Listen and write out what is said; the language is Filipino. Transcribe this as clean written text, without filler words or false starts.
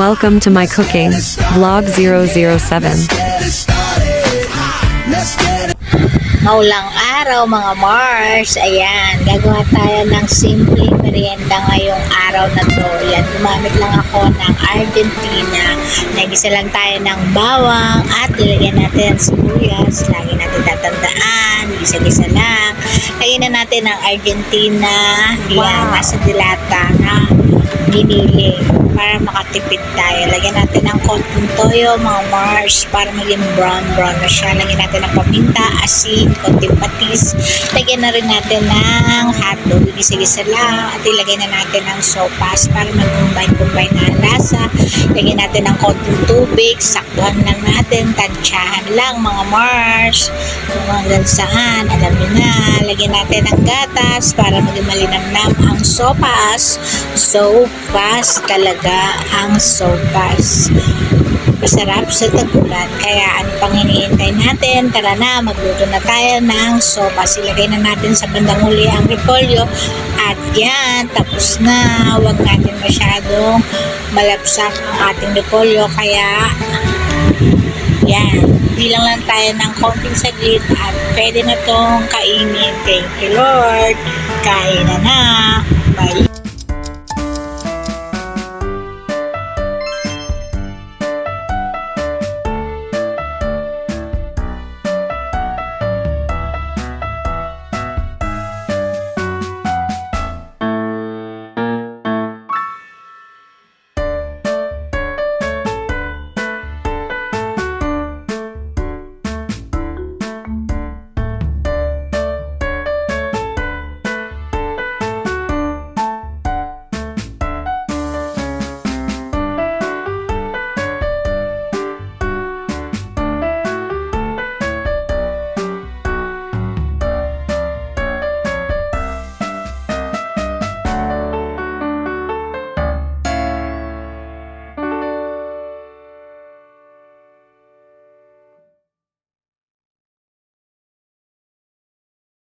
welcome to my cooking vlog 007. Maulang araw mga Mars. Ayan, gagawa tayo ng simple merienda ngayong araw na to. Ayan, gumamit lang ako ng Argentina. Nagisa lang tayo ng bawang at ilagyan natin ang sibuyas. Lagi natin tatandaan, gisa-gisa lang. Lagyan na natin ang Argentina. Ayan, nasa dilata na ginili para makatipid tayo. Lagyan natin ng konting toyo mga Mars para maging brown na siya. Lagyan natin ng paminta, asin, konting patis. Lagyan na rin natin ng hotdog. Gisa-gisa lang at ilagay na natin ng sopas para mag-combine na lasa. Lagyan natin ng konting tubig. Saktuhan lang natin. Tansyahan lang mga Mars. Kung hanggang saan, alam nyo na. Lagyan natin ng gatas para maging malinamnam ang sopas. Sopas talaga ang sopas. Masarap sa tagulan. Kaya ano pang hinihintay natin? Tara na, magluto na tayo ng sopas. Ilagay na natin sa bandang huli ang repolyo. At yan, tapos na. Huwag natin masyadong malapsak ang ating repolyo. Kaya yan, bilang lang tayo ng konting saglit at pwede na tong kainin. Thank you Lord. Kain na na. Bye.